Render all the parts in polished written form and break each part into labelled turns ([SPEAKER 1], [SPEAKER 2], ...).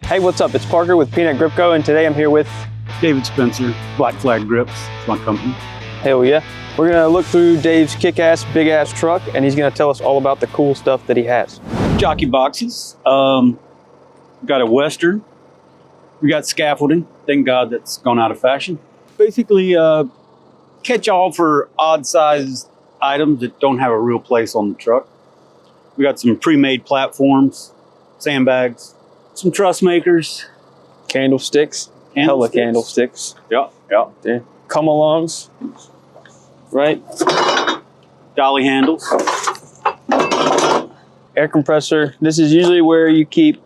[SPEAKER 1] Hey, what's up? It's Parker with Peanut Grip Co, and today I'm here with
[SPEAKER 2] David Spencer, Black Flag Grips. It's my company.
[SPEAKER 1] Hell yeah. We're gonna look through Dave's kick-ass, big-ass truck, and he's gonna tell us all about the cool stuff that he has.
[SPEAKER 2] Jockey boxes. Got a Western. We got scaffolding. Thank God that's gone out of fashion. Basically, catch-all for odd-sized items that don't have a real place on the truck. We got some pre-made platforms, sandbags, some truss makers.
[SPEAKER 1] Candlesticks. Hella candlesticks.
[SPEAKER 2] Yeah.
[SPEAKER 1] Come-alongs. Right?
[SPEAKER 2] Dolly handles.
[SPEAKER 1] Air compressor. This is usually where you keep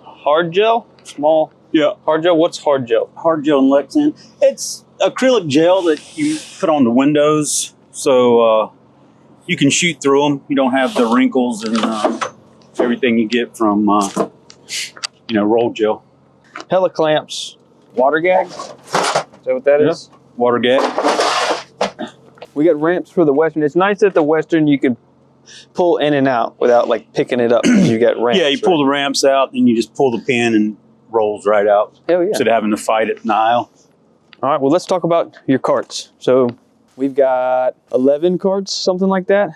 [SPEAKER 1] hard gel, small.
[SPEAKER 2] Yeah.
[SPEAKER 1] Hard gel. What's hard gel?
[SPEAKER 2] Hard gel and Lexan. It's acrylic gel that you put on the windows, so you can shoot through them. You don't have the wrinkles and everything you get from roll gel.
[SPEAKER 1] Hella clamps. Water gag. Is that what that is?
[SPEAKER 2] Water gag.
[SPEAKER 1] We got ramps for the Western. It's nice that the Western you can pull in and out without like picking it up because you got ramps.
[SPEAKER 2] Yeah, you pull the ramps out and you just pull the pin and rolls right out.
[SPEAKER 1] Hell yeah.
[SPEAKER 2] Instead of having to fight it in the aisle.
[SPEAKER 1] All right, well, let's talk about your carts. So we've got 11 carts, something like that.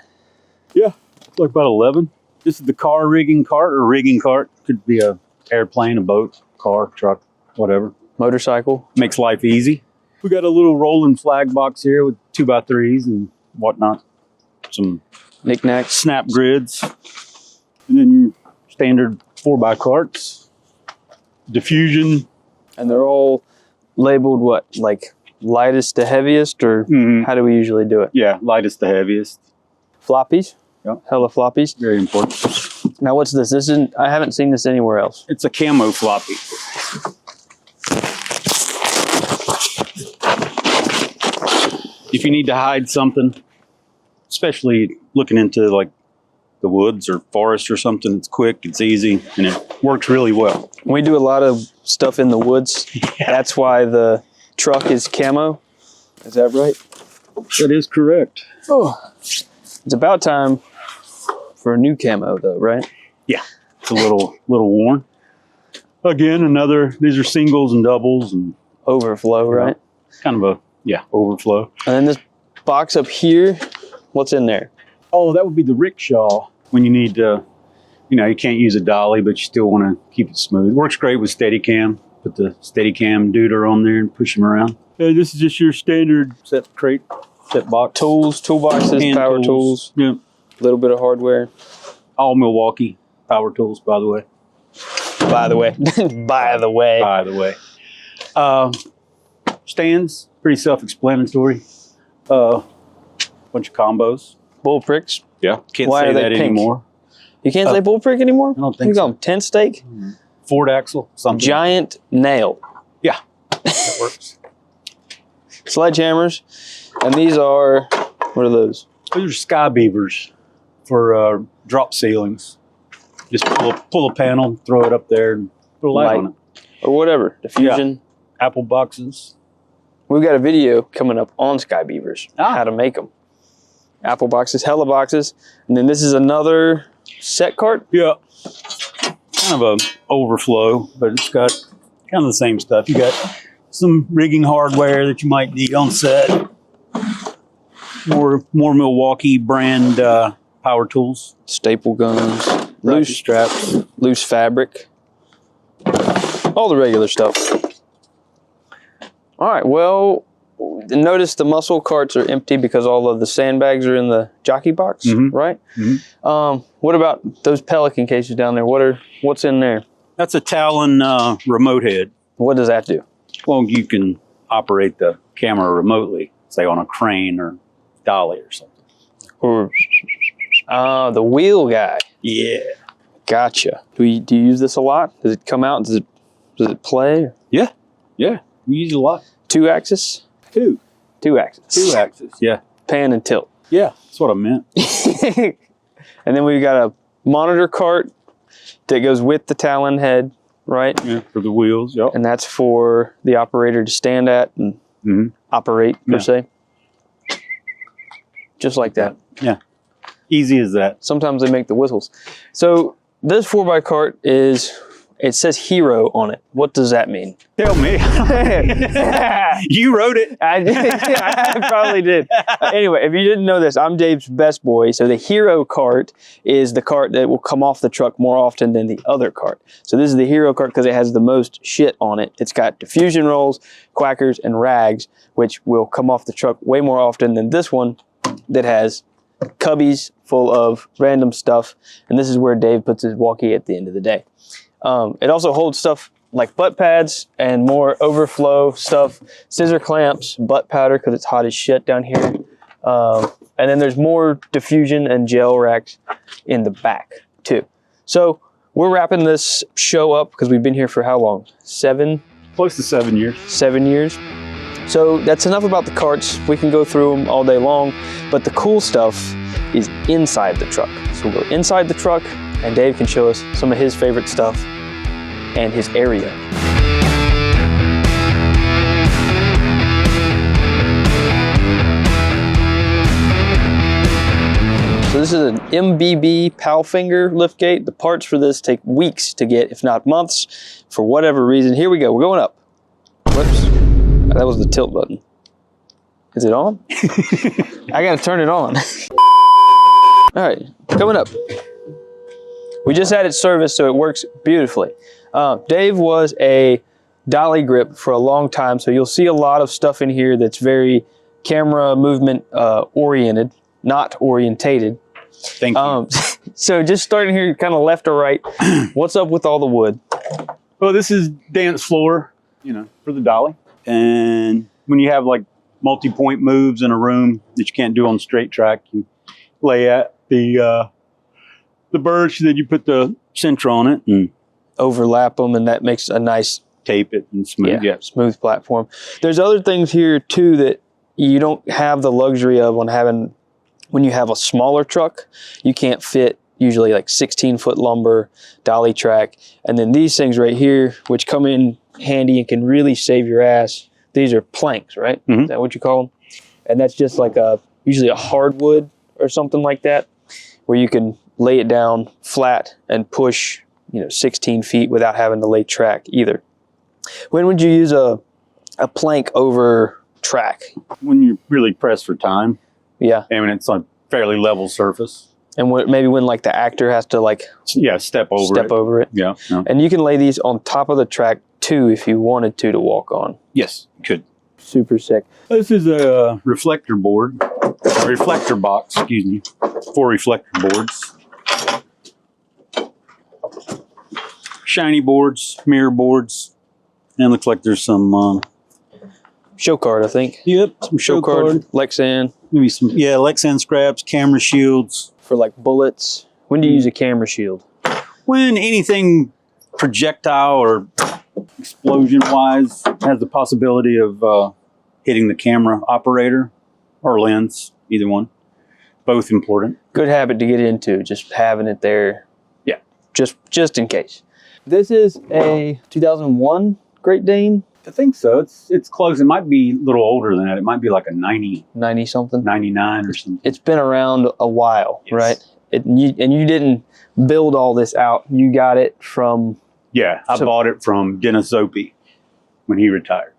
[SPEAKER 2] Yeah, like about 11. This is the car rigging cart or rigging cart. Could be a airplane, a boat, car, truck, whatever.
[SPEAKER 1] Motorcycle.
[SPEAKER 2] Makes life easy. We got a little rolling flag box here with 2x3s and whatnot. Some
[SPEAKER 1] Knickknacks.
[SPEAKER 2] snap grids. And then your standard 4x carts. Diffusion.
[SPEAKER 1] And they're all labeled what? Like lightest to heaviest, or how do we usually do it?
[SPEAKER 2] Yeah, lightest to heaviest.
[SPEAKER 1] Floppies.
[SPEAKER 2] Yep.
[SPEAKER 1] Hella floppies.
[SPEAKER 2] Very important.
[SPEAKER 1] Now what's this? This isn't, I haven't seen this anywhere else.
[SPEAKER 2] It's a camo floppy. If you need to hide something, especially looking into like the woods or forest or something, it's quick, it's easy, and it works really well.
[SPEAKER 1] We do a lot of stuff in the woods. Yeah. That's why the truck is camo. Is that right?
[SPEAKER 2] That is correct.
[SPEAKER 1] Oh, it's about time for a new camo though, right?
[SPEAKER 2] Yeah, it's a little worn. Again, these are singles and doubles and
[SPEAKER 1] overflow, right?
[SPEAKER 2] Kind of overflow.
[SPEAKER 1] And then this box up here, what's in there?
[SPEAKER 2] Oh, that would be the rickshaw when you need to, you can't use a dolly, but you still want to keep it smooth. Works great with Steadicam. Put the Steadicam duder on there and push them around. Yeah, this is just your standard set box.
[SPEAKER 1] Tools, toolboxes,
[SPEAKER 2] Hand
[SPEAKER 1] power tools.
[SPEAKER 2] Yeah.
[SPEAKER 1] A little bit of hardware.
[SPEAKER 2] All Milwaukee power tools, by the way.
[SPEAKER 1] By the way. By the way.
[SPEAKER 2] Stands, pretty self-explanatory. Bunch of combos.
[SPEAKER 1] Bull pricks.
[SPEAKER 2] Yeah. Can't
[SPEAKER 1] Why
[SPEAKER 2] say
[SPEAKER 1] are they
[SPEAKER 2] that
[SPEAKER 1] pink?
[SPEAKER 2] anymore.
[SPEAKER 1] You can't say bull prick anymore?
[SPEAKER 2] I don't think
[SPEAKER 1] you
[SPEAKER 2] so.
[SPEAKER 1] call them tent stake?
[SPEAKER 2] Ford axle, something.
[SPEAKER 1] Giant nail.
[SPEAKER 2] Yeah, that works.
[SPEAKER 1] Sledgehammers. And these are, what are those?
[SPEAKER 2] Those are sky beavers for drop ceilings. Just pull a panel, throw it up there, and put a light on it.
[SPEAKER 1] Or whatever. Diffusion.
[SPEAKER 2] Yeah. Apple boxes.
[SPEAKER 1] We've got a video coming up on sky beavers. How to make them. Apple boxes, hella boxes. And then this is another set cart.
[SPEAKER 2] Yeah. Kind of a overflow, but it's got kind of the same stuff. You got some rigging hardware that you might need on set. More Milwaukee brand power tools.
[SPEAKER 1] Staple guns.
[SPEAKER 2] Loose straps.
[SPEAKER 1] Loose fabric. All the regular stuff. All right, well, notice the muscle carts are empty because all of the sandbags are in the jockey box, right? What about those Pelican cases down there? What's in there?
[SPEAKER 2] That's a Talon remote head.
[SPEAKER 1] What does that do?
[SPEAKER 2] Well, you can operate the camera remotely, say on a crane or dolly or something.
[SPEAKER 1] Or the wheel guy.
[SPEAKER 2] Yeah.
[SPEAKER 1] Gotcha. Do you use this a lot? Does it come out? Does it play?
[SPEAKER 2] Yeah. We use it a lot.
[SPEAKER 1] 2-axis?
[SPEAKER 2] Two.
[SPEAKER 1] 2-axis.
[SPEAKER 2] 2-axis. Yeah.
[SPEAKER 1] Pan and tilt.
[SPEAKER 2] Yeah, that's what I meant.
[SPEAKER 1] And then we've got a monitor cart that goes with the Talon head, right?
[SPEAKER 2] Yeah, for the wheels. Yep.
[SPEAKER 1] And that's for the operator to stand at and operate, per se. Just like that.
[SPEAKER 2] Yeah. Easy as that.
[SPEAKER 1] Sometimes they make the whistles. So this 4x cart is It says hero on it. What does that mean?
[SPEAKER 2] Tell me. You wrote it.
[SPEAKER 1] I did. I probably did. Anyway, if you didn't know this, I'm Dave's best boy. So the hero cart is the cart that will come off the truck more often than the other cart. So this is the hero cart because it has the most shit on it. It's got diffusion rolls, quackers, and rags, which will come off the truck way more often than this one that has cubbies full of random stuff. And this is where Dave puts his walkie at the end of the day. It also holds stuff like butt pads and more overflow stuff, scissor clamps, butt powder because it's hot as shit down here. And then there's more diffusion and gel racks in the back too. So we're wrapping this show up because we've been here for how long?
[SPEAKER 2] Close to 7 years.
[SPEAKER 1] 7 years. So that's enough about the carts. We can go through them all day long, but the cool stuff is inside the truck. So we'll go inside the truck and Dave can show us some of his favorite stuff and his area. So this is an MBB Palfinger liftgate. The parts for this take weeks to get, if not months, for whatever reason. Here we go, we're going up. Whoops, that was the tilt button. Is it on? I gotta turn it on. All right, coming up. We just had it serviced, so it works beautifully. Dave was a dolly grip for a long time, so you'll see a lot of stuff in here that's very camera movement oriented, not orientated.
[SPEAKER 2] Thank you.
[SPEAKER 1] So just starting here, kind of left or right, what's up with all the wood?
[SPEAKER 2] Well, this is dance floor, you know, for the dolly. And when you have like multi-point moves in a room that you can't do on straight track, you lay at the birch, then you put the center on it and
[SPEAKER 1] overlap them, and that makes a nice
[SPEAKER 2] tape it and smooth. Yeah,
[SPEAKER 1] smooth platform. There's other things here too that you don't have the luxury of when you have a smaller truck. You can't fit usually like 16-foot lumber, dolly track, and then these things right here, which come in handy and can really save your ass. These are planks, right?
[SPEAKER 2] Mm-hmm.
[SPEAKER 1] Is that what you call them? And that's just like usually a hardwood or something like that, where you can lay it down flat and push, 16 feet without having to lay track either. When would you use a plank over track?
[SPEAKER 2] When you're really pressed for time.
[SPEAKER 1] Yeah.
[SPEAKER 2] I mean, it's on fairly level surface.
[SPEAKER 1] And maybe when like the actor has to
[SPEAKER 2] step over it. Yeah.
[SPEAKER 1] And you can lay these on top of the track too if you wanted to walk on.
[SPEAKER 2] Yes, you could.
[SPEAKER 1] Super sick.
[SPEAKER 2] This is a reflector board, a reflector box, excuse me, 4 reflector boards. Shiny boards, mirror boards, and looks like there's some
[SPEAKER 1] show card, I think.
[SPEAKER 2] Yep,
[SPEAKER 1] some show card, Lexan.
[SPEAKER 2] Maybe some Lexan scraps, camera shields
[SPEAKER 1] for like bullets. When do you use a camera shield?
[SPEAKER 2] When anything projectile or explosion wise has the possibility of hitting the camera operator or lens, either one. Both important.
[SPEAKER 1] Good habit to get into, just having it there.
[SPEAKER 2] Yeah.
[SPEAKER 1] Just in case. This is a 2001 Great Dane.
[SPEAKER 2] I think so. It's close. It might be a little older than that. It might be like a 90
[SPEAKER 1] something,
[SPEAKER 2] 99 or something.
[SPEAKER 1] It's been around a while,
[SPEAKER 2] yes.
[SPEAKER 1] Right? And you didn't build all this out. You got it from...
[SPEAKER 2] Yeah, I bought it from Dennis Opie when he retired.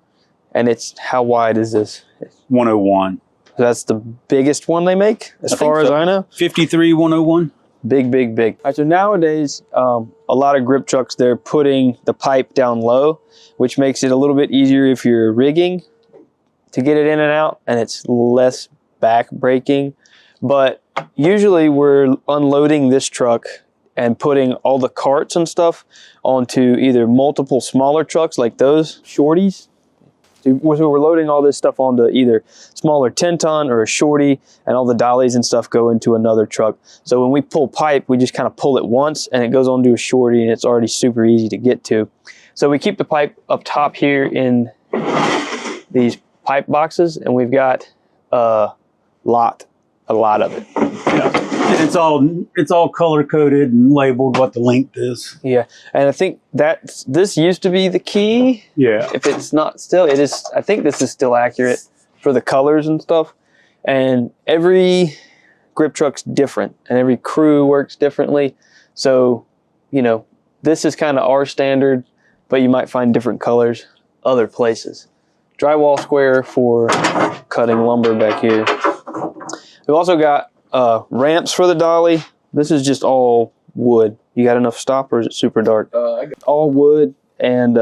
[SPEAKER 1] And how wide is this?
[SPEAKER 2] 101.
[SPEAKER 1] That's the biggest one they make, as far as I know?
[SPEAKER 2] 53 101.
[SPEAKER 1] Big, big, big. All right, so nowadays, a lot of grip trucks, they're putting the pipe down low, which makes it a little bit easier if you're rigging to get it in and out, and it's less back breaking. But usually we're unloading this truck and putting all the carts and stuff onto either multiple smaller trucks like those shorties. So we're loading all this stuff onto either smaller 10-ton or a shorty, and all the dollies and stuff go into another truck. So when we pull pipe, we just kind of pull it once and it goes onto a shorty, and it's already super easy to get to. So we keep the pipe up top here in these pipe boxes, and we've got a lot of it.
[SPEAKER 2] Yeah. And it's all color coded and labeled what the length is.
[SPEAKER 1] Yeah, and I think that this used to be the key.
[SPEAKER 2] Yeah.
[SPEAKER 1] If it's not still, it is. I think this is still accurate for the colors and stuff. And every grip truck's different, and every crew works differently. So, This is kind of our standard, but you might find different colors other places. Drywall square for cutting lumber back here. We've also got ramps for the dolly. This is just all wood. You got enough stop, or is it super dark? All wood and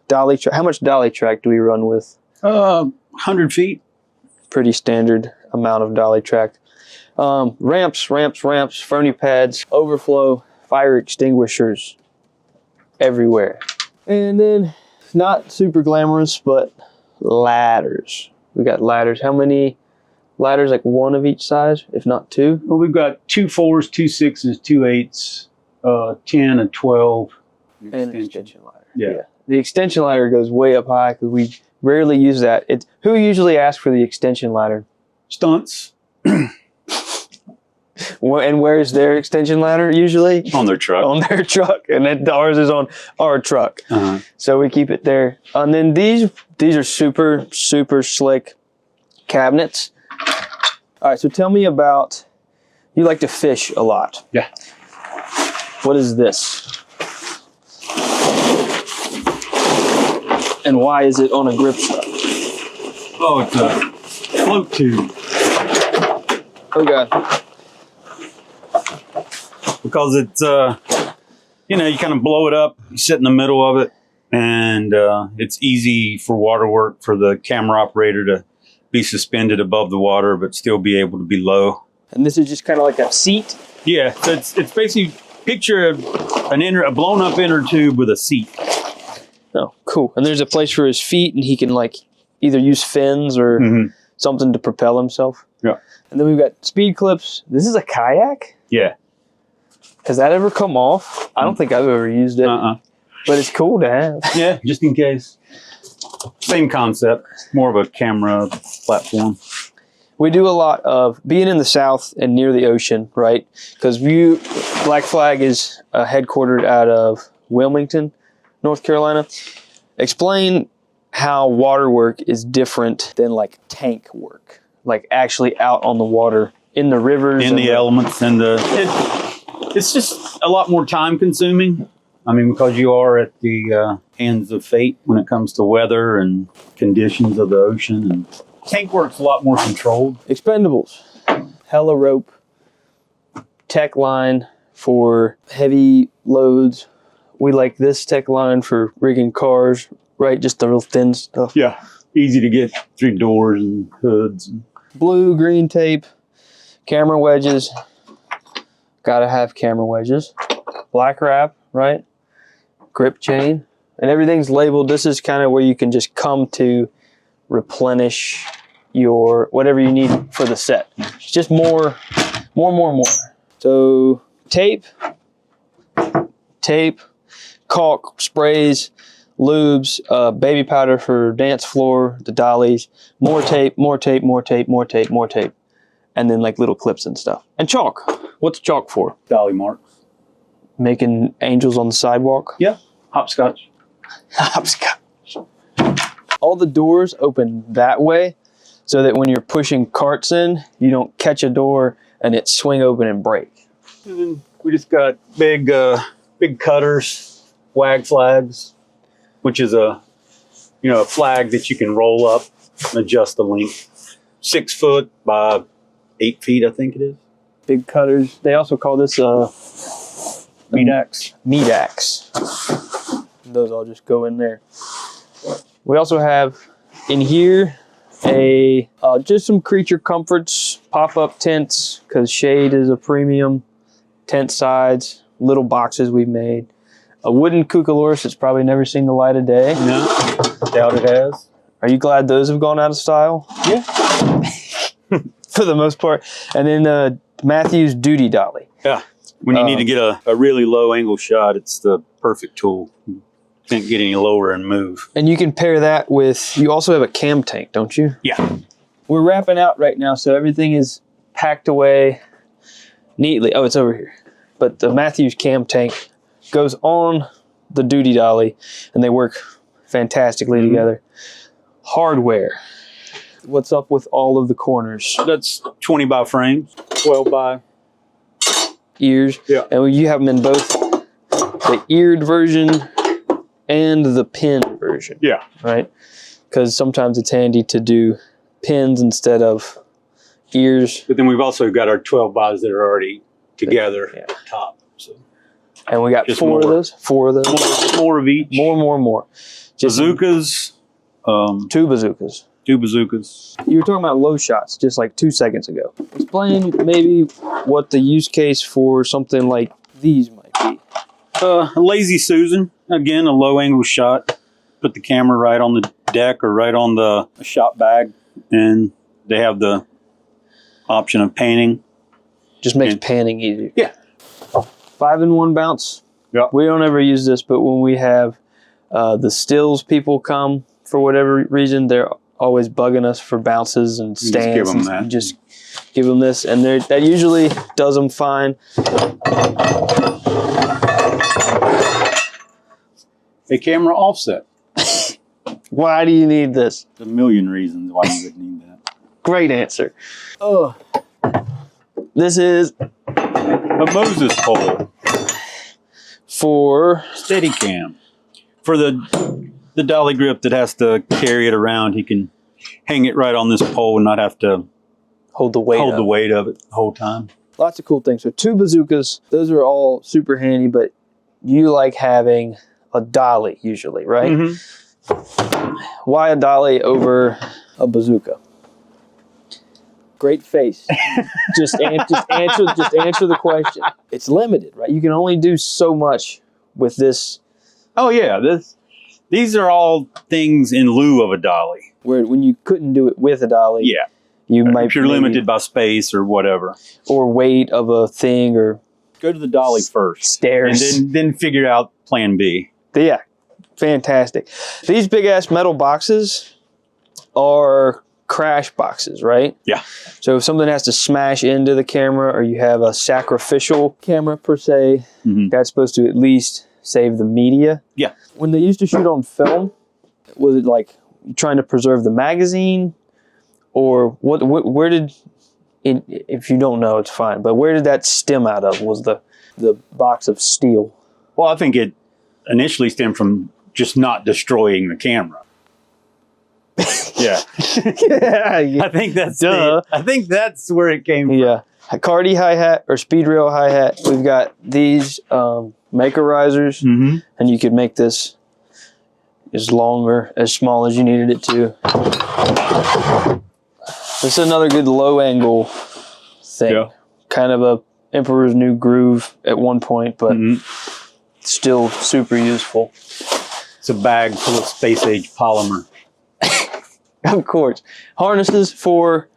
[SPEAKER 1] dolly track. How much dolly track do we run with?
[SPEAKER 2] 100 feet.
[SPEAKER 1] Pretty standard amount of dolly track. Ramps, ferny pads, overflow, fire extinguishers everywhere. And then, not super glamorous, but ladders. We got ladders. How many ladders? Like one of each size, if not two?
[SPEAKER 2] Well, we've got 2 4s, 2 6s, 2 8s, 10 and 12.
[SPEAKER 1] And an extension ladder.
[SPEAKER 2] Yeah.
[SPEAKER 1] The extension ladder goes way up high because we rarely use that. Who usually asks for the extension ladder?
[SPEAKER 2] Stunts.
[SPEAKER 1] And where's their extension ladder usually?
[SPEAKER 2] On their truck.
[SPEAKER 1] On their truck. And then ours is on our truck. So we keep it there. And then these are super, super slick cabinets. All right, so tell me about, you like to fish a lot.
[SPEAKER 2] Yeah.
[SPEAKER 1] What is this? And why is it on a grip shot?
[SPEAKER 2] Oh, it's a float tube.
[SPEAKER 1] Oh God.
[SPEAKER 2] Because it's, you know, you kind of blow it up, you sit in the middle of it, and it's easy for water work for the camera operator to be suspended above the water, but still be able to be low.
[SPEAKER 1] And this is just kind of like a seat?
[SPEAKER 2] Yeah, so it's basically, picture a blown up inner tube with a seat.
[SPEAKER 1] Oh, cool. And there's a place for his feet, and he can like either use fins or something to propel himself.
[SPEAKER 2] Yeah.
[SPEAKER 1] And then we've got speed clips. This is a kayak?
[SPEAKER 2] Yeah.
[SPEAKER 1] Has that ever come off? I don't think I've ever used it. But it's cool to have.
[SPEAKER 2] Yeah, just in case. Same concept, more of a camera platform.
[SPEAKER 1] We do a lot of being in the South and near the ocean, right? Because Black Flag is headquartered out of Wilmington, North Carolina. Explain how water work is different than like tank work, like actually out on the water, in the rivers.
[SPEAKER 2] In the elements, and it's just a lot more time consuming. I mean, because you are at the hands of fate when it comes to weather and conditions of the ocean. And tank work's a lot more controlled.
[SPEAKER 1] Expendables, hella rope, tech line for heavy loads. We like this tech line for rigging cars, right? Just the real thin stuff.
[SPEAKER 2] Yeah, easy to get through doors and hoods.
[SPEAKER 1] Blue, green tape, camera wedges. Gotta have camera wedges. Black wrap, right? Grip chain. And everything's labeled. This is kind of where you can just come to replenish your whatever you need for the set. It's just more. So tape, caulk, sprays, lubes, baby powder for dance floor, the dollies, more tape, and then like little clips and stuff. And chalk. What's chalk for?
[SPEAKER 2] Dolly marks.
[SPEAKER 1] Making angels on the sidewalk?
[SPEAKER 2] Yeah, hopscotch.
[SPEAKER 1] Hopscotch. All the doors open that way so that when you're pushing carts in, you don't catch a door and it swing open and break.
[SPEAKER 2] And then we just got big cutters, wag flags, which is a flag that you can roll up and adjust the length. 6 foot by 8 feet, I think it is.
[SPEAKER 1] Big cutters. They also call this
[SPEAKER 2] meat axe.
[SPEAKER 1] Meat axe. Those all just go in there. We also have in here just some creature comforts, pop-up tents, because shade is a premium. Tent sides, little boxes we've made. A wooden cucaloris that's probably never seen the light of day.
[SPEAKER 2] No, doubt it has.
[SPEAKER 1] Are you glad those have gone out of style?
[SPEAKER 2] Yeah.
[SPEAKER 1] For the most part. And then Matthew's duty dolly.
[SPEAKER 2] Yeah. When you need to get a really low angle shot, it's the perfect tool. You can't get any lower and move.
[SPEAKER 1] And you can pair that with, you also have a cam tank, don't you?
[SPEAKER 2] Yeah.
[SPEAKER 1] We're wrapping out right now, so everything is packed away neatly. Oh, it's over here. But the Matthews cam tank goes on the duty dolly, and they work fantastically together. Hardware. What's up with all of the corners?
[SPEAKER 2] That's 20 by frames, 12 by
[SPEAKER 1] ears.
[SPEAKER 2] Yeah.
[SPEAKER 1] And you have them in both the eared version and the pin version.
[SPEAKER 2] Yeah.
[SPEAKER 1] Right? Because sometimes it's handy to do pins instead of ears.
[SPEAKER 2] But then we've also got our 12 buys that are already together
[SPEAKER 1] Yeah.
[SPEAKER 2] at the top. So
[SPEAKER 1] And we got
[SPEAKER 2] Just
[SPEAKER 1] four of
[SPEAKER 2] more.
[SPEAKER 1] those. Four of those.
[SPEAKER 2] more of each.
[SPEAKER 1] More. Just
[SPEAKER 2] Bazookas.
[SPEAKER 1] two bazookas.
[SPEAKER 2] 2 bazookas.
[SPEAKER 1] You were talking about low shots just like 2 seconds ago. Explain maybe what the use case for something like these might be.
[SPEAKER 2] Lazy Susan. Again, a low angle shot. Put the camera right on the deck or right on the shot bag. And they have the option of panning.
[SPEAKER 1] Just makes panning easier.
[SPEAKER 2] Yeah.
[SPEAKER 1] 5-in-1 bounce.
[SPEAKER 2] Yeah.
[SPEAKER 1] We don't ever use this, but when we have the stills people come for whatever reason, they're always bugging us for bounces and
[SPEAKER 2] You
[SPEAKER 1] stands.
[SPEAKER 2] just give them that.
[SPEAKER 1] Just give them this, and that usually does them fine.
[SPEAKER 2] A camera offset.
[SPEAKER 1] Why do you need this?
[SPEAKER 2] There's a million reasons why you would need that.
[SPEAKER 1] Great answer. Oh, this is
[SPEAKER 2] A Moses pole.
[SPEAKER 1] for
[SPEAKER 2] Steadicam. For the dolly grip that has to carry it around, he can hang it right on this pole and not have to
[SPEAKER 1] hold the weight.
[SPEAKER 2] hold
[SPEAKER 1] up.
[SPEAKER 2] the weight of it the whole time.
[SPEAKER 1] Lots of cool things. So 2 bazookas, those are all super handy, but you like having a dolly usually, right?
[SPEAKER 2] Mm-hmm.
[SPEAKER 1] Why a dolly over a bazooka? Great face. just answer the question. It's limited, right? You can only do so much with this.
[SPEAKER 2] Oh yeah, these are all things in lieu of a dolly.
[SPEAKER 1] Where when you couldn't do it with a dolly,
[SPEAKER 2] Yeah,
[SPEAKER 1] you might
[SPEAKER 2] if you're limited by space or whatever,
[SPEAKER 1] or weight of a thing or
[SPEAKER 2] go to the dolly first,
[SPEAKER 1] stairs,
[SPEAKER 2] and then figure out Plan B.
[SPEAKER 1] Yeah, fantastic. These big ass metal boxes are crash boxes, right?
[SPEAKER 2] Yeah.
[SPEAKER 1] So if something has to smash into the camera or you have a sacrificial camera per se, that's supposed to at least save the media.
[SPEAKER 2] Yeah.
[SPEAKER 1] When they used to shoot on film, was it like trying to preserve the magazine or where did, if you don't know, it's fine, but where did that stem out of? Was the box of steel?
[SPEAKER 2] Well, I think it initially stemmed from just not destroying the camera. Yeah.
[SPEAKER 1] Yeah.
[SPEAKER 2] I think that's
[SPEAKER 1] Duh.
[SPEAKER 2] I think that's where it came from.
[SPEAKER 1] Yeah. A Cardi hi-hat or speed rail hi-hat. We've got these maker risers,
[SPEAKER 2] Mm-hmm.
[SPEAKER 1] and you could make this as long or as small as you needed it to. This is another good low angle thing.
[SPEAKER 2] Yeah.
[SPEAKER 1] Kind of a Emperor's New Groove at one point, but still super useful.
[SPEAKER 2] It's a bag full of space age polymer.
[SPEAKER 1] Of course. Harnesses for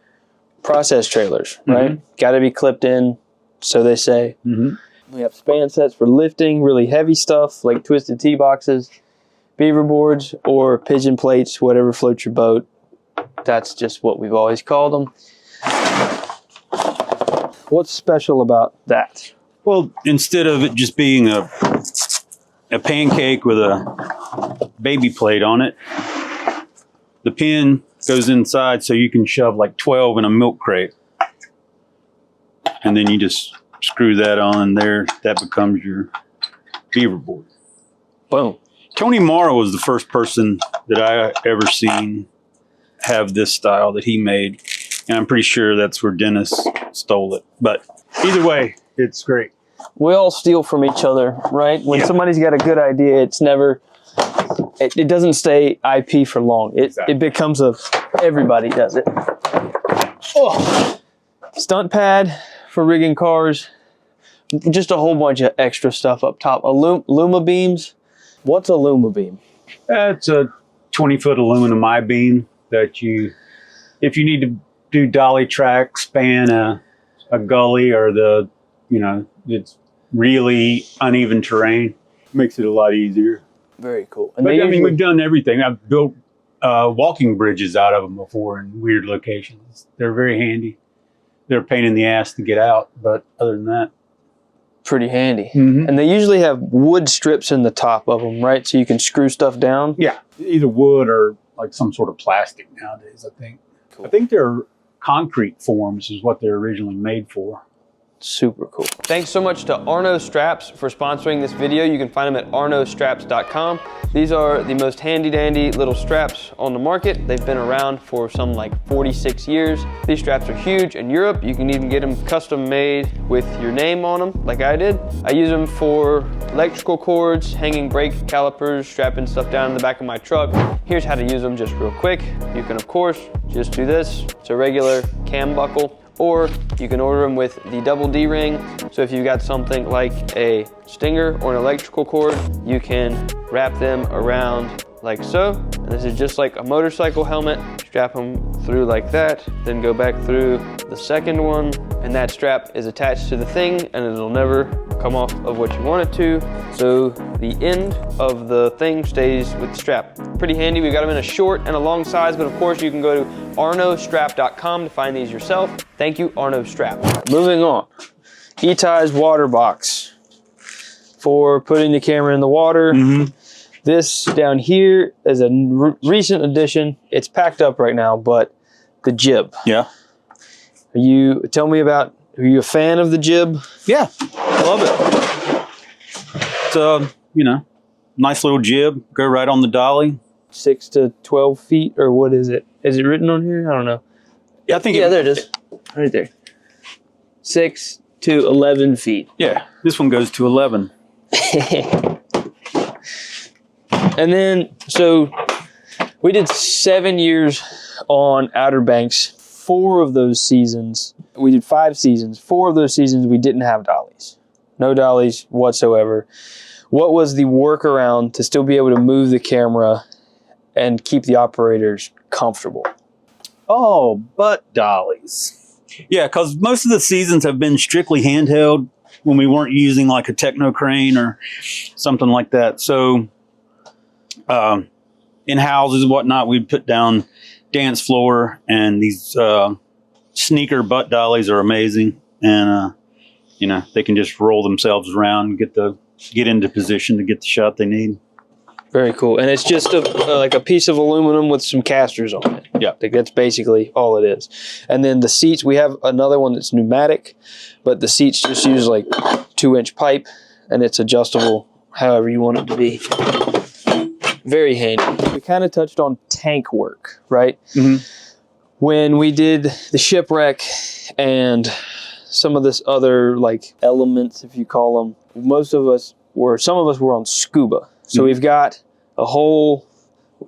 [SPEAKER 1] process trailers, right? Got to be clipped in, so they say. We have span sets for lifting really heavy stuff like twisted T-boxes, beaver boards, or pigeon plates, whatever floats your boat. That's just what we've always called them. What's special about that?
[SPEAKER 2] Well, instead of it just being a pancake with a baby plate on it, the pin goes inside so you can shove like 12 in a milk crate. And then you just screw that on there. That becomes your beaver board.
[SPEAKER 1] Boom.
[SPEAKER 2] Tony Morrow was the first person that I ever seen have this style that he made. And I'm pretty sure that's where Dennis stole it. But either way, it's great.
[SPEAKER 1] We all steal from each other, right? When somebody's got a good idea, it's never... It doesn't stay IP for long. It becomes everybody does it. Oh, stunt pad for rigging cars. Just a whole bunch of extra stuff up top. Luma beams. What's a Luma beam?
[SPEAKER 2] It's a 20-foot aluminum I-beam that if you need to do dolly track, span a gully or it's really uneven terrain, makes it a lot easier.
[SPEAKER 1] Very cool. And
[SPEAKER 2] But I mean, we've done everything. I've built walking bridges out of them before in weird locations. They're very handy. They're a pain in the ass to get out, but other than that,
[SPEAKER 1] pretty handy. And they usually have wood strips in the top of them, right? So you can screw stuff down.
[SPEAKER 2] yeah, either wood or like some sort of plastic nowadays, I think.
[SPEAKER 1] Cool.
[SPEAKER 2] I think they're concrete forms is what they're originally made for.
[SPEAKER 1] Super cool. Thanks so much to ARNO Straps for sponsoring this video. You can find them at arnostraps.com. These are the most handy dandy little straps on the market. They've been around for some like 46 years. These straps are huge in Europe. You can even get them custom made with your name on them, like I did. I use them for electrical cords, hanging brake calipers, strapping stuff down in the back of my truck. Here's how to use them just real quick. You can, of course, just do this. It's a regular cam buckle. Or you can order them with the double D ring. So if you've got something like a stinger or an electrical cord, you can wrap them around like so. And this is just like a motorcycle helmet. Strap them through like that, then go back through the second one. And that strap is attached to the thing and it'll never come off of what you want it to. So the end of the thing stays with the strap. Pretty handy. We got them in a short and a long size, but of course you can go to arnostrap.com to find these yourself. Thank you, Arno Strap. Moving on. E-Tie's water box for putting the camera in the water. This down here is a recent addition. It's packed up right now, but the jib.
[SPEAKER 2] Yeah.
[SPEAKER 1] Tell me about, are you a fan of the jib?
[SPEAKER 2] Yeah, I love it. It's you know, nice little jib, go right on the dolly.
[SPEAKER 1] 6 to 12 feet, or what is it? Is it written on here? I don't know.
[SPEAKER 2] Yeah, I think.
[SPEAKER 1] Yeah, there it is. Right there. 6 to 11 feet.
[SPEAKER 2] Yeah, this one goes to 11.
[SPEAKER 1] And then, so we did 7 years on Outer Banks. 4 of those seasons, we did 5 seasons. 4 of those seasons, we didn't have dollies. No dollies whatsoever. What was the workaround to still be able to move the camera and keep the operators comfortable?
[SPEAKER 2] Oh, butt dollies. Yeah, because most of the seasons have been strictly handheld when we weren't using like a techno crane or something like that. So in houses and whatnot, we'd put down dance floor, and these sneaker butt dollies are amazing. And, you know, they can just roll themselves around and get into position to get the shot they need.
[SPEAKER 1] Very cool. And it's just like a piece of aluminum with some casters on it.
[SPEAKER 2] Yeah.
[SPEAKER 1] Like that's basically all it is. And then the seats, we have another one that's pneumatic, but the seats just use like 2-inch pipe, and it's adjustable however you want it to be. Very handy. We kind of touched on tank work, right? When we did the shipwreck and some of this other like elements, if you call them, some of us were on scuba. So we've got a whole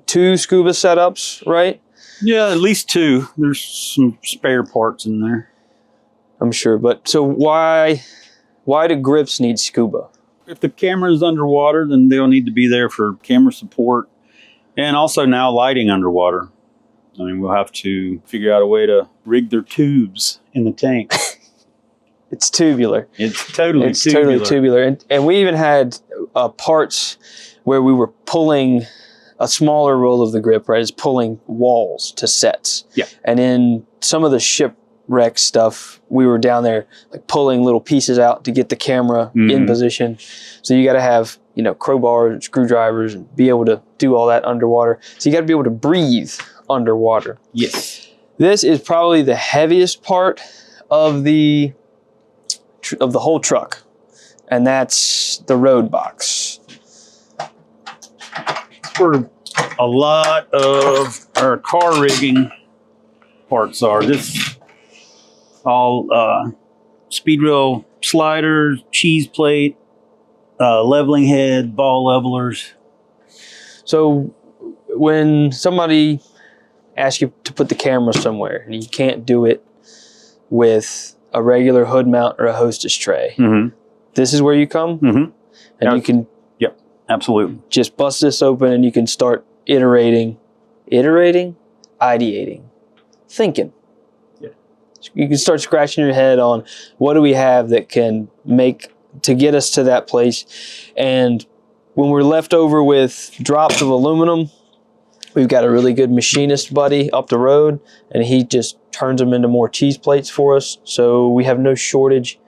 [SPEAKER 1] 2 scuba setups, right?
[SPEAKER 2] Yeah, at least 2. There's some spare parts in there,
[SPEAKER 1] I'm sure. But so why do grips need scuba?
[SPEAKER 2] if the camera is underwater, then they'll need to be there for camera support, and also now lighting underwater. I mean, we'll have to figure out a way to rig their tubes in the tank.
[SPEAKER 1] It's tubular.
[SPEAKER 2] It's totally
[SPEAKER 1] tubular. And we even had parts where we were pulling a smaller roll of the grip, right? It's pulling walls to sets.
[SPEAKER 2] Yeah. And
[SPEAKER 1] in some of the shipwreck stuff, we were down there like pulling little pieces out to get the camera in position. So you got to have, you know, crowbars and screwdrivers and be able to do all that underwater. So you got to be able to breathe underwater.
[SPEAKER 2] Yes.
[SPEAKER 1] This is probably the heaviest part of the whole truck, and that's the road box.
[SPEAKER 2] Where a lot of our car rigging parts are. This all speed rail sliders, cheese plate, leveling head, ball levelers.
[SPEAKER 1] So when somebody asks you to put the camera somewhere and you can't do it with a regular hood mount or a hostess tray, this is where you come, and you can
[SPEAKER 2] absolutely
[SPEAKER 1] just bust this open and you can start ideating, thinking. Yeah. You can start scratching your head on what do we have that can make to get us to that place. And when we're left over with drops of aluminum, we've got a really good machinist buddy up the road, and he just turns them into more cheese plates for us. So we have no shortage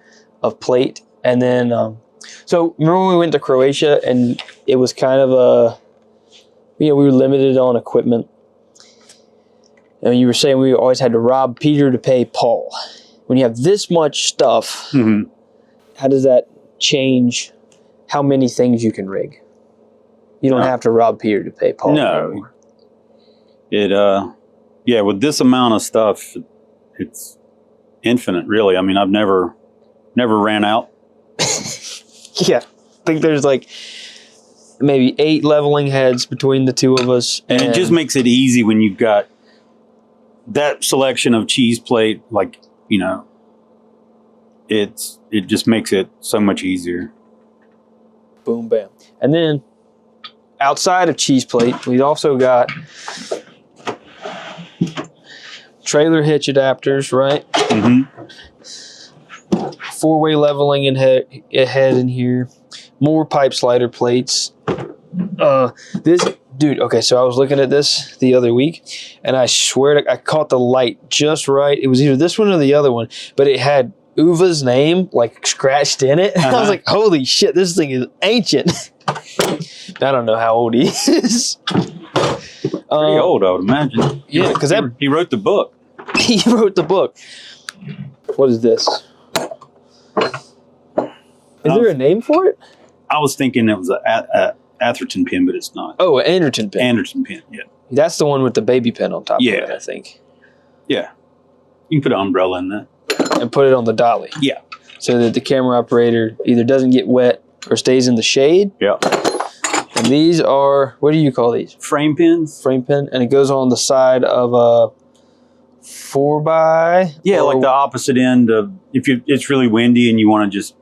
[SPEAKER 1] of plate. And then, so remember when we went to Croatia and it was kind of we were limited on equipment. And you were saying we always had to rob Peter to pay Paul. when you have this much stuff,
[SPEAKER 2] Mm-hmm.
[SPEAKER 1] how does that change how many things you can rig? You don't have to rob Peter to pay Paul.
[SPEAKER 2] No.
[SPEAKER 1] Anymore.
[SPEAKER 2] Yeah, with this amount of stuff, it's infinite, really. I mean, I've never ran out.
[SPEAKER 1] Yeah, I think there's like maybe 8 leveling heads between the two of us.
[SPEAKER 2] And it just makes it easy when you've got that selection of cheese plate, like, you know, it just makes it so much easier.
[SPEAKER 1] Boom, bam. And then outside of cheese plate, we've also got trailer hitch adapters, right?
[SPEAKER 2] Mm-hmm.
[SPEAKER 1] 4-way leveling head in here. More pipe slider plates. This dude, okay, so I was looking at this the other week, and I swear I caught the light just right. It was either this one or the other one, but it had Uva's name like scratched in it. I was like, holy shit, this thing is ancient. I don't know how old he is.
[SPEAKER 2] Pretty old, I would imagine.
[SPEAKER 1] Yeah, because
[SPEAKER 2] He wrote the book.
[SPEAKER 1] he wrote the book. What is this? Is there a name for it?
[SPEAKER 2] I was thinking it was a Atherton pin, but it's not.
[SPEAKER 1] Oh, an Anderton pin.
[SPEAKER 2] Anderton pin, yeah.
[SPEAKER 1] That's the one with the baby pin on top of
[SPEAKER 2] Yeah.
[SPEAKER 1] it, I think.
[SPEAKER 2] Yeah. You can put an umbrella in that.
[SPEAKER 1] And put it on the dolly.
[SPEAKER 2] Yeah.
[SPEAKER 1] So that the camera operator either doesn't get wet or stays in the shade.
[SPEAKER 2] Yeah.
[SPEAKER 1] And these are, what do you call these?
[SPEAKER 2] Frame pins?
[SPEAKER 1] Frame pin. And it goes on the side of a 4x.
[SPEAKER 2] Yeah, like the opposite end of, it's really windy and you want to just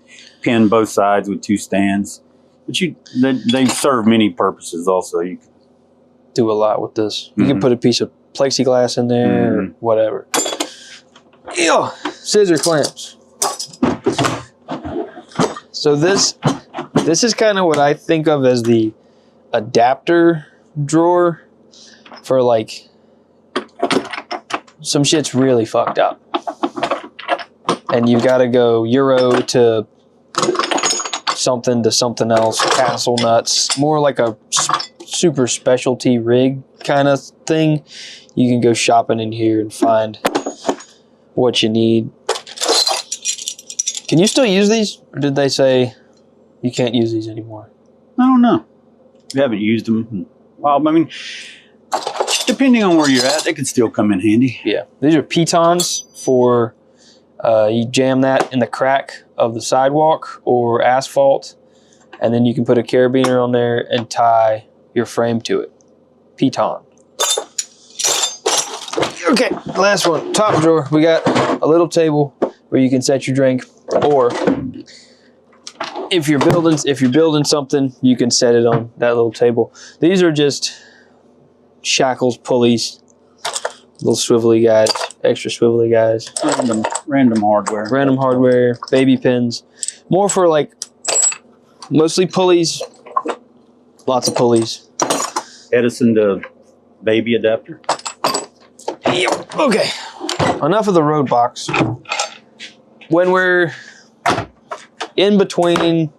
[SPEAKER 2] pin both sides with 2 stands. But they serve many purposes also. You can
[SPEAKER 1] do a lot with this. You can put a piece of plexiglass in there or whatever. Ew, scissor clamps. So this is kind of what I think of as the adapter drawer for like some shit's really fucked up. And you've got to go Euro to something else, castle nuts, more like a super specialty rig kind of thing. You can go shopping in here and find what you need. Can you still use these, or did they say you can't use these anymore?
[SPEAKER 2] I don't know. We haven't used them. Well, I mean, depending on where you're at, they could still come in handy.
[SPEAKER 1] Yeah, these are pitons for you jam that in the crack of the sidewalk or asphalt, and then you can put a carabiner on there and tie your frame to it. Piton. Okay, last one. Top drawer. We got a little table where you can set your drink, or if you're building something, you can set it on that little table. These are just shackles, pulleys, little swivelly guys, extra swivelly guys.
[SPEAKER 2] Random hardware.
[SPEAKER 1] Random hardware, baby pins. More for like, mostly pulleys. Lots of pulleys.
[SPEAKER 2] Edison to baby adapter.
[SPEAKER 1] Yep. Okay. Enough of the road box. When we're in between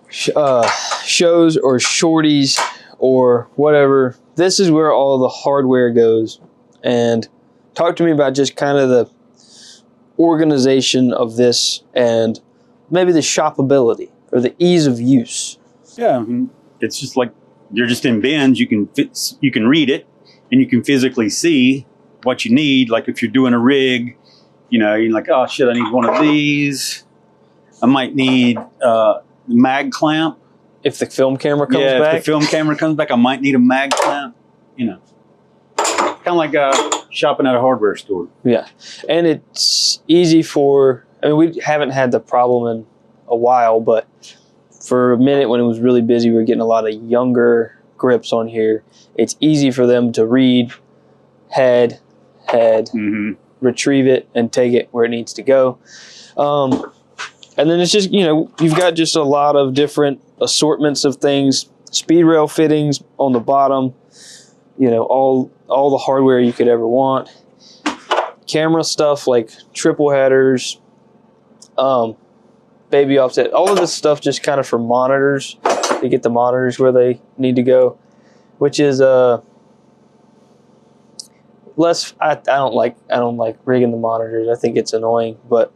[SPEAKER 1] shows or shorties or whatever, this is where all the hardware goes. And talk to me about just kind of the organization of this and maybe the shoppability or the ease of use.
[SPEAKER 2] Yeah, I mean, it's just like you're just in bins. You can read it, and you can physically see what you need. Like if you're doing a rig, you know, you're like, oh shit, I need one of these. I might need a mag clamp.
[SPEAKER 1] If the film camera comes back.
[SPEAKER 2] If the film camera comes back, I might need a mag clamp. You know, kind of like shopping at a hardware store.
[SPEAKER 1] Yeah, and it's easy for, I mean, we haven't had the problem in a while, but for a minute when it was really busy, we were getting a lot of younger grips on here. It's easy for them to read, head, retrieve it, and take it where it needs to go. And then it's just, you know, you've got just a lot of different assortments of things, speed rail fittings on the bottom, you know, all the hardware you could ever want. Camera stuff like triple headers, baby offset, all of this stuff just kind of for monitors, to get the monitors where they need to go, which is I don't like rigging the monitors. I think it's annoying, but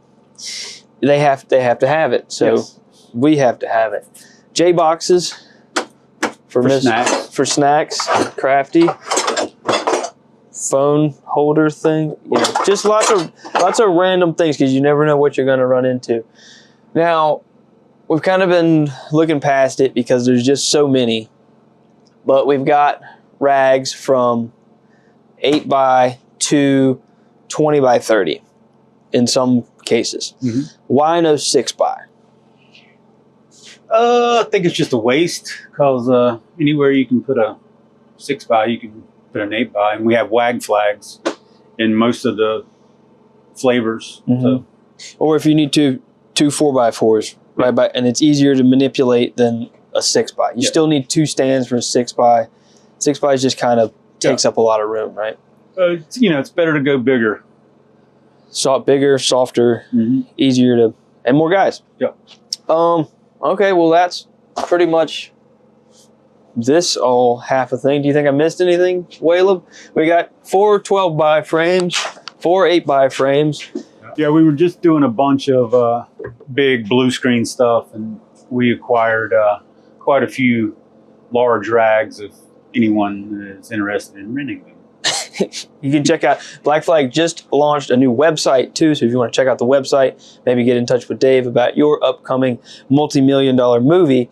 [SPEAKER 1] they have to have it. So
[SPEAKER 2] Yes.
[SPEAKER 1] we have to have it. J boxes for
[SPEAKER 2] snacks.
[SPEAKER 1] For snacks, crafty phone holder thing. You know, just lots of random things because you never know what you're going to run into. Now, we've kind of been looking past it because there's just so many, but we've got rags from 8x to 20x30 in some cases.
[SPEAKER 2] Mm-hmm.
[SPEAKER 1] Why no 6x?
[SPEAKER 2] I think it's just a waste because anywhere you can put a 6x, you can put an 8x, and we have WAG flags in most of the flavors.
[SPEAKER 1] Mm-hmm.
[SPEAKER 2] So,
[SPEAKER 1] Or if you need two 4x4s, right? And it's easier to manipulate than a 6x. You still need two stands for a 6x. 6x just kind of takes up a lot of room, right?
[SPEAKER 2] it's better to go bigger.
[SPEAKER 1] Bigger, softer, easier to, and more guys.
[SPEAKER 2] Yeah.
[SPEAKER 1] Okay, well that's pretty much this all half a thing. Do you think I missed anything, Caleb? We got 4 12x frames, 4 8x frames.
[SPEAKER 2] Yeah, we were just doing a bunch of big blue screen stuff, and we acquired quite a few large rags if anyone is interested in renting them.
[SPEAKER 1] You can check out Black Flag just launched a new website too, so if you want to check out the website, maybe get in touch with Dave about your upcoming multi-million-dollar movie,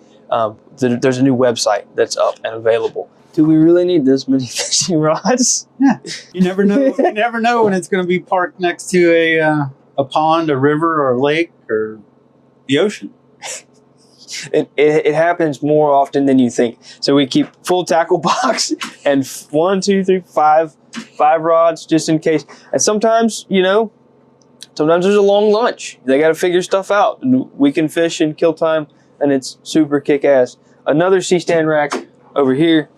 [SPEAKER 1] there's a new website that's up and available. Do we really need this many fishing rods?
[SPEAKER 2] Yeah, you never know. You never know when it's going to be parked next to a pond, a river, or a lake, or the ocean.
[SPEAKER 1] It happens more often than you think. So we keep full tackle box and 1, 2, 3, 5 rods just in case. And sometimes, sometimes there's a long lunch. They got to figure stuff out. And we can fish in kill time, and it's super kick-ass. Another C-stand rack over here.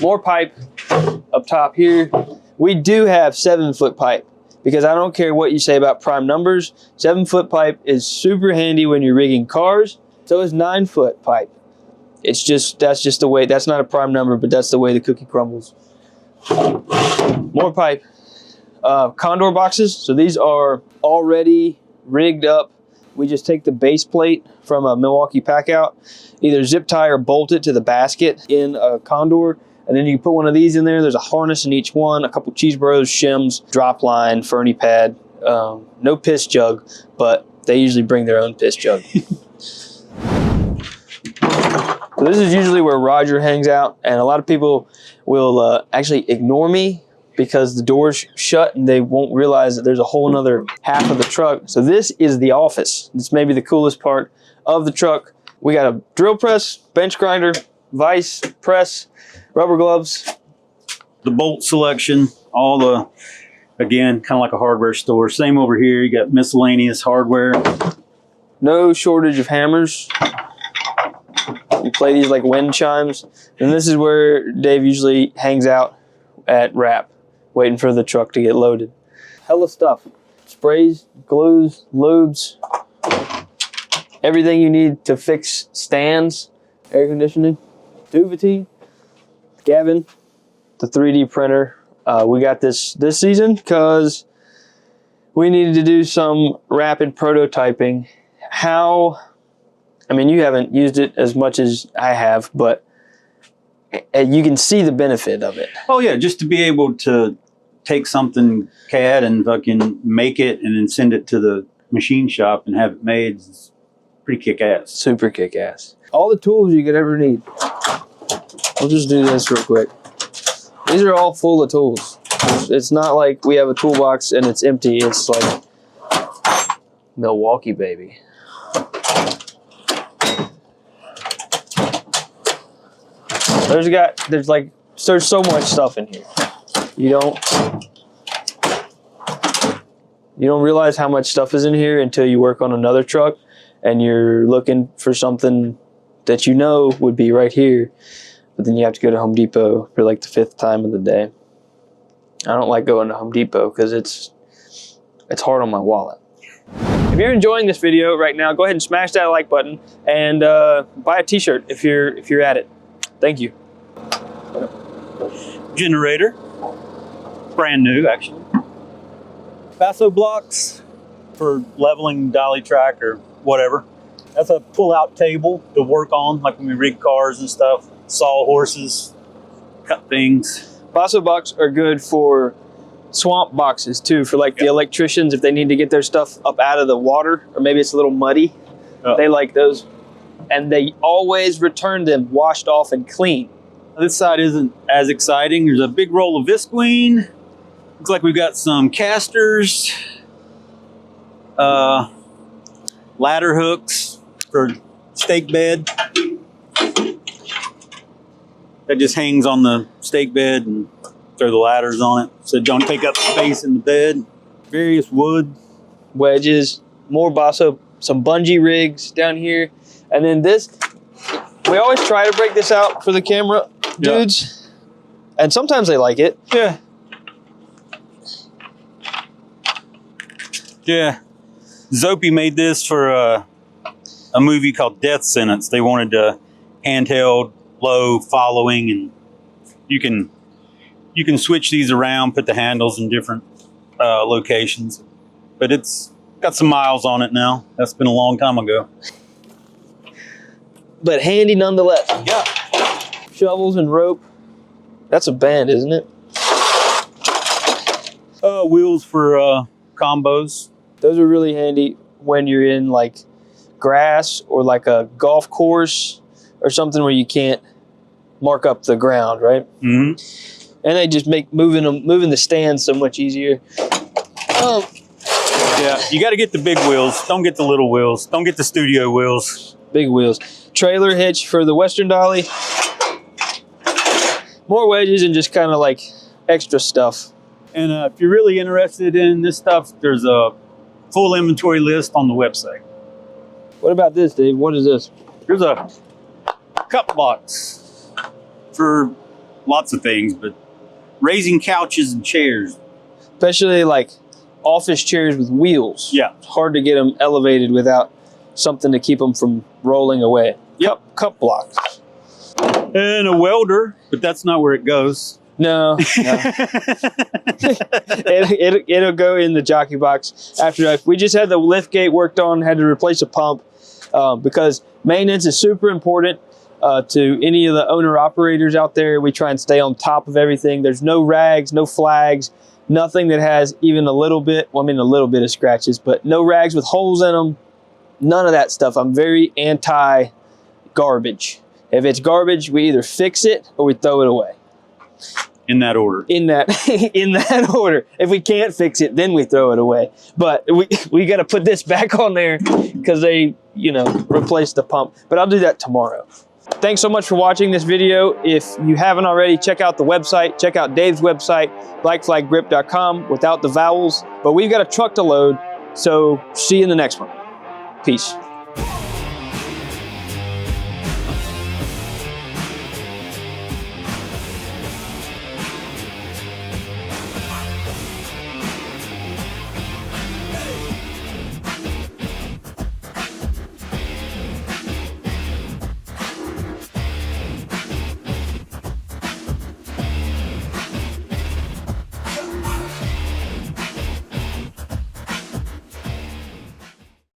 [SPEAKER 1] More pipe up top here. We do have 7-foot pipe because I don't care what you say about prime numbers. 7-foot pipe is super handy when you're rigging cars. So is 9-foot pipe. That's just the way. That's not a prime number, but that's the way the cookie crumbles. More pipe. Condor boxes. So these are already rigged up. We just take the base plate from a Milwaukee Packout, either zip tie or bolt it to the basket in a Condor, and then you can put one of these in there. There's a harness in each one, a couple cheese bros, shims, drop line, ferny pad, no piss jug, but they usually bring their own piss jug. So this is usually where Roger hangs out, and a lot of people will actually ignore me because the door's shut and they won't realize that there's a whole nother half of the truck. So this is the office. This may be the coolest part of the truck. We got a drill press, bench grinder, vise, press, rubber gloves.
[SPEAKER 2] The bolt selection, all the, again, kind of like a hardware store. Same over here, you got miscellaneous hardware.
[SPEAKER 1] No shortage of hammers. You play these like wind chimes. And this is where Dave usually hangs out at wrap, waiting for the truck to get loaded. Hella stuff. Sprays, glues, lubes, everything you need to fix stands, air conditioning, Duvity, Gavin, the 3D printer. We got this season because we needed to do some rapid prototyping. You haven't used it as much as I have, but you can see the benefit of it.
[SPEAKER 2] Oh yeah, just to be able to take something CAD and fucking make it and then send it to the machine shop and have it made is pretty kick-ass.
[SPEAKER 1] Super kick-ass. All the tools you could ever need. We'll just do this real quick. These are all full of tools. It's not like we have a toolbox and it's empty. It's like Milwaukee, baby. There's so much stuff in here. You don't realize how much stuff is in here until you work on another truck and you're looking for something that you know would be right here, but then you have to go to Home Depot for like the 5th time of the day. I don't like going to Home Depot because it's hard on my wallet. If you're enjoying this video right now, go ahead and smash that like button and buy a t-shirt if you're at it. Thank you.
[SPEAKER 2] Generator. brand new, actually. Basso blocks for leveling dolly track or whatever. That's a pull-out table to work on, like when we rig cars and stuff, saw horses, cut things.
[SPEAKER 1] Basso box are good for swamp boxes too, for like the electricians if they need to get their stuff up out of the water, or maybe it's a little muddy. They like those. And they always return them washed off and clean.
[SPEAKER 2] This side isn't as exciting. There's a big roll of visqueen. Looks like we've got some casters, ladder hooks for stake bed. That just hangs on the stake bed and throw the ladders on it so it don't take up space in the bed. Various wood.
[SPEAKER 1] Wedges, more basso, some bungee rigs down here. And then this, we always try to break this out for the camera dudes. And sometimes they like it.
[SPEAKER 2] Yeah. Yeah. Zopi made this for a movie called Death Sentence. They wanted a handheld, low following, and you can switch these around, put the handles in different locations. But it's got some miles on it now. That's been a long time ago.
[SPEAKER 1] But handy nonetheless.
[SPEAKER 2] Yeah.
[SPEAKER 1] Shovels and rope. That's a band, isn't it?
[SPEAKER 2] Wheels for combos.
[SPEAKER 1] Those are really handy when you're in like grass or like a golf course or something where you can't mark up the ground, right?
[SPEAKER 2] Mm-hmm.
[SPEAKER 1] And they just make moving the stands so much easier.
[SPEAKER 2] Yeah, you got to get the big wheels. Don't get the little wheels. Don't get the studio wheels.
[SPEAKER 1] Big wheels. Trailer hitch for the Western dolly. More wedges and just kind of like extra stuff.
[SPEAKER 2] And if you're really interested in this stuff, there's a full inventory list on the website.
[SPEAKER 1] What about this, Dave? What is this?
[SPEAKER 2] Here's a cup box for lots of things, but raising couches and chairs.
[SPEAKER 1] Especially like office chairs with wheels.
[SPEAKER 2] Yeah.
[SPEAKER 1] It's hard to get them elevated without something to keep them from rolling away.
[SPEAKER 2] Yep.
[SPEAKER 1] Cup blocks.
[SPEAKER 2] And a welder, but that's not where it goes.
[SPEAKER 1] No. It'll go in the jockey box after that. We just had the lift gate worked on, had to replace a pump because maintenance is super important to any of the owner operators out there. We try and stay on top of everything. There's no rags, no flags, nothing that has even a little bit, well, I mean a little bit of scratches, but no rags with holes in them. None of that stuff. I'm very anti garbage. If it's garbage, we either fix it or we throw it away.
[SPEAKER 2] In that order.
[SPEAKER 1] In that order. If we can't fix it, then we throw it away. But we got to put this back on there because they, replaced the pump. But I'll do that tomorrow. Thanks so much for watching this video. If you haven't already, check out the website. Check out Dave's website, blackflaggrip.com, without the vowels. But we've got a truck to load, so see you in the next one. Peace.